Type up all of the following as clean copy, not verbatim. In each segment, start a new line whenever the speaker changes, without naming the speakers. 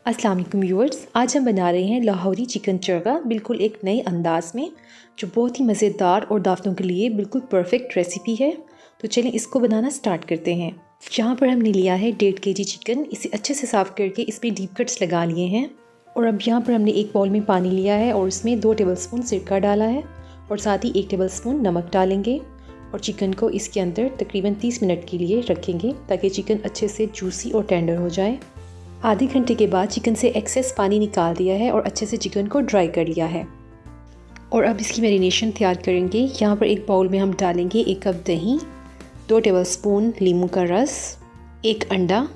अस्सलाम वालेकुम व्यूअर्स, आज हम बना रहे हैं लाहौरी चिकन चरगा बिल्कुल एक नए अंदाज में, जो बहुत ही मज़ेदार और दावतों के लिए बिल्कुल परफेक्ट रेसिपी है। तो चलें इसको बनाना स्टार्ट करते हैं। यहाँ पर हमने लिया है 1.5 kg चिकन। इसे अच्छे से साफ़ करके इसमें डीप कट्स लगा लिए हैं। और अब यहाँ पर हमने एक बाउल में पानी लिया है और उसमें 2 टेबलस्पून सिरका डाला है और साथ ही 1 टेबलस्पून नमक डालेंगे और चिकन को इसके अंदर तकरीबन 30 मिनट के लिए रखेंगे ताकि चिकन अच्छे से जूसी और टेंडर हो जाए। आधे घंटे के बाद चिकन से एक्सेस पानी निकाल दिया है और अच्छे से चिकन को ड्राई कर लिया है। और अब इसकी मैरिनेशन तैयार करेंगे। यहाँ पर एक बाउल में हम डालेंगे 1 कप दही, 2 टेबलस्पून नींबू का रस, 1 अंडा,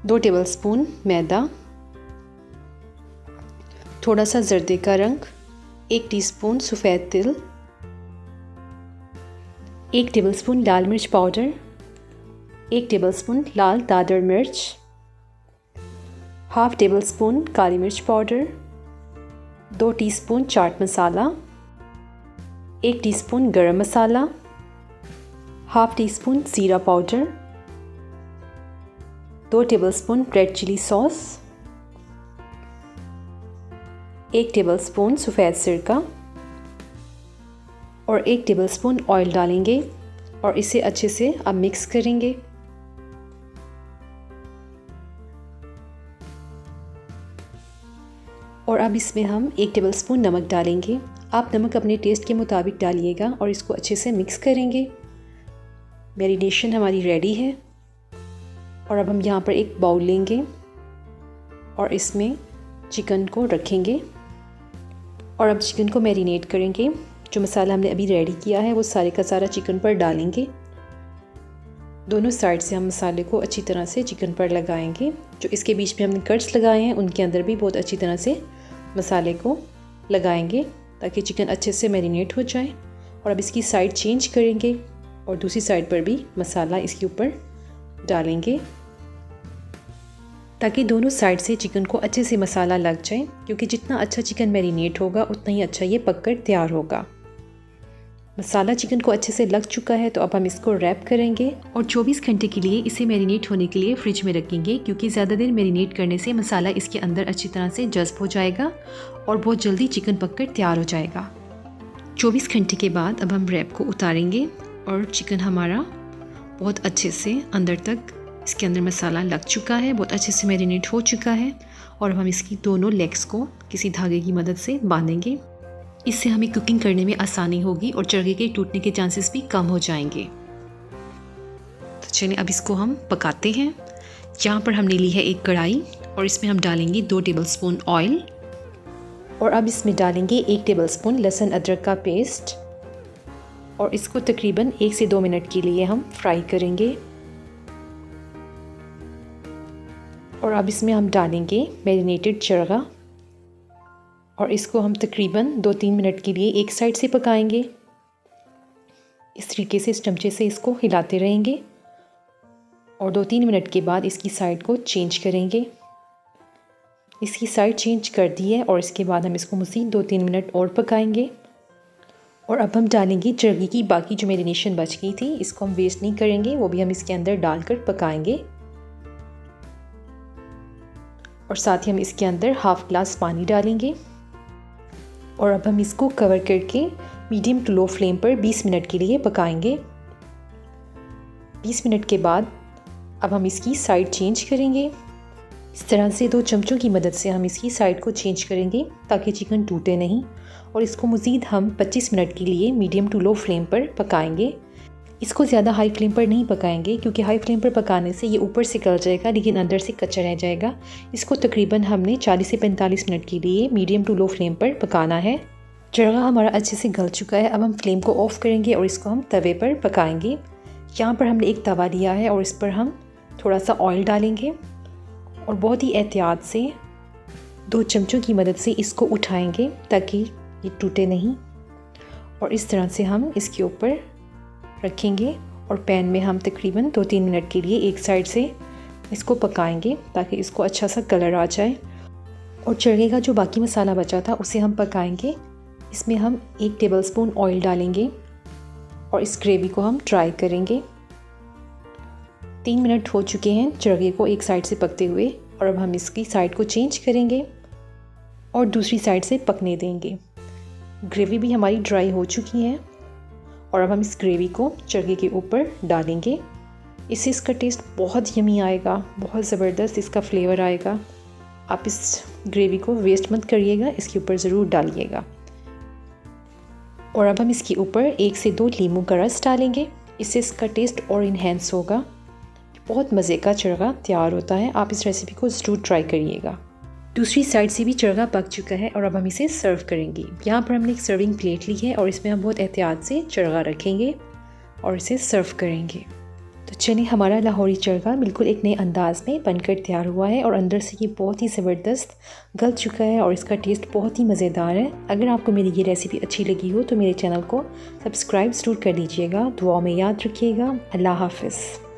2 टेबलस्पून मैदा, थोड़ा सा जर्दे का रंग, 1 टीस्पून सफ़ेद तिल, 1 टेबलस्पून लाल मिर्च पाउडर, 1 टेबलस्पून लाल दादर मिर्च, हाफ टेबलस्पून काली मिर्च powder, 2 teaspoon chaat masala, 1 teaspoon garam masala, half teaspoon ज़ीरा powder, 2 tablespoon red chilli sauce, 1 tablespoon सफ़ेद सिरका और 1 टेबलस्पून ऑयल डालेंगे और इसे अच्छे से अब मिक्स करेंगे। और अब इसमें हम 1 टेबलस्पून नमक डालेंगे। आप नमक अपने टेस्ट के मुताबिक डालिएगा और इसको अच्छे से मिक्स करेंगे। मैरिनेशन हमारी रेडी है। और अब हम यहाँ पर एक बाउल लेंगे और इसमें चिकन को रखेंगे और अब चिकन को मैरिनेट करेंगे। जो मसाला हमने अभी रेडी किया है वो सारे का सारा चिकन पर डालेंगे। दोनों साइड से हम मसाले को अच्छी तरह से चिकन पर लगाएंगे। जो इसके बीच में हमने कट्स लगाए हैं उनके अंदर भी बहुत अच्छी तरह से मसाले को लगाएंगे ताकि चिकन अच्छे से मैरिनेट हो जाए। और अब इसकी साइड चेंज करेंगे और दूसरी साइड पर भी मसाला इसके ऊपर डालेंगे ताकि दोनों साइड से चिकन को अच्छे से मसाला लग जाए, क्योंकि जितना अच्छा चिकन मैरिनेट होगा उतना ही अच्छा ये पककर तैयार होगा। मसाला चिकन को अच्छे से लग चुका है तो अब हम इसको रैप करेंगे और 24 घंटे के लिए इसे मैरिनेट होने के लिए फ्रिज में रखेंगे, क्योंकि ज़्यादा देर मैरिनेट करने से मसाला इसके अंदर अच्छी तरह से जज़्ब हो जाएगा और बहुत जल्दी चिकन पककर तैयार हो जाएगा। 24 घंटे के बाद अब हम रैप को उतारेंगे और चिकन हमारा बहुत अच्छे से अंदर तक इसके अंदर मसाला लग चुका है, बहुत अच्छे से मैरिनेट हो चुका है। और अब हम इसकी दोनों लेग्स को किसी धागे की मदद से बांधेंगे। इससे हमें कुकिंग करने में आसानी होगी और चरगे के टूटने के चांसेस भी कम हो जाएंगे। तो चलिए अब इसको हम पकाते हैं। यहाँ पर हमने ली है एक कढ़ाई और इसमें हम डालेंगे 2 टेबलस्पून ऑयल और अब इसमें डालेंगे 1 टेबलस्पून लहसुन अदरक का पेस्ट और इसको तकरीबन 1 से 2 मिनट के लिए हम फ्राई करेंगे। और अब इसमें हम डालेंगे मैरिनेटेड चरगा और इसको हम तकरीबन 2-3 मिनट के लिए एक साइड से पकाएंगे। इस तरीके से इस चमचे से इसको हिलाते रहेंगे और 2-3 मिनट के बाद इसकी साइड को चेंज करेंगे। इसकी साइड चेंज कर दी है और इसके बाद हम इसको मज़ीद 2-3 मिनट और पकाएंगे। और अब हम डालेंगे चरगे की बाकी जो मैरिनेशन बच गई थी, इसको हम वेस्ट नहीं करेंगे, वो भी हम इसके अंदर डालकर पकाएंगे। और साथ ही हम इसके अंदर हाफ ग्लास पानी डालेंगे और अब हम इसको कवर करके मीडियम टू लो फ्लेम पर 20 मिनट के लिए पकाएंगे। 20 मिनट के बाद अब हम इसकी साइड चेंज करेंगे। इस तरह से 2 चमचों की मदद से हम इसकी साइड को चेंज करेंगे ताकि चिकन टूटे नहीं। और इसको मज़ीद हम 25 मिनट के लिए मीडियम टू लो फ्लेम पर पकाएंगे। इसको ज़्यादा हाई फ्लेम पर नहीं पकाएंगे, क्योंकि हाई फ्लेम पर पकाने से ये ऊपर से गल जाएगा लेकिन अंदर से कच्चा रह जाएगा। इसको तकरीबन हमने 40 से 45 मिनट के लिए मीडियम टू लो फ्लेम पर पकाना है। चरगा हमारा अच्छे से गल चुका है। अब हम फ्लेम को ऑफ़ करेंगे और इसको हम तवे पर पकाएंगे। यहाँ पर हमने एक तवा लिया है और इस पर हम थोड़ा सा ऑयल डालेंगे और बहुत ही एहतियात से 2 चमचों की मदद से इसको उठाएँगे ताकि ये टूटे नहीं। और इस तरह से हम इसके ऊपर रखेंगे और पैन में हम तकरीबन 2-3 मिनट के लिए एक साइड से इसको पकाएंगे ताकि इसको अच्छा सा कलर आ जाए। और चरगे का जो बाकी मसाला बचा था उसे हम पकाएंगे। इसमें हम 1 टेबलस्पून ऑयल डालेंगे और इस ग्रेवी को हम ट्राई करेंगे। 3 मिनट हो चुके हैं चरगे को एक साइड से पकते हुए और अब हम इसकी साइड को चेंज करेंगे और दूसरी साइड से पकने देंगे। ग्रेवी भी हमारी ड्राई हो चुकी है और अब हम इस ग्रेवी को चरगे के ऊपर डालेंगे। इससे इसका टेस्ट बहुत यमी आएगा, बहुत ज़बरदस्त इसका फ्लेवर आएगा। आप इस ग्रेवी को वेस्ट मत करिएगा, इसके ऊपर ज़रूर डालिएगा। और अब हम इसके ऊपर 1 से 2 नींबू का रस डालेंगे, इससे इसका टेस्ट और इन्हेंस होगा। बहुत मज़े का चरगा तैयार होता है, आप इस रेसिपी को ज़रूर ट्राई करिएगा। दूसरी साइड से भी चरगा पक चुका है और अब हम इसे सर्व करेंगे। यहाँ पर हमने एक सर्विंग प्लेट ली है और इसमें हम बहुत एहतियात से चरगा रखेंगे और इसे सर्व करेंगे। तो चलिए, हमारा लाहौरी चरगा बिल्कुल एक नए अंदाज में बनकर तैयार हुआ है और अंदर से ये बहुत ही ज़बरदस्त गल चुका है और इसका टेस्ट बहुत ही मज़ेदार है। अगर आपको मेरी ये रेसिपी अच्छी लगी हो तो मेरे चैनल को सब्सक्राइब ज़रूर कर लीजिएगा। दुआ में याद रखिएगा। अल्लाह हाफ़िज़।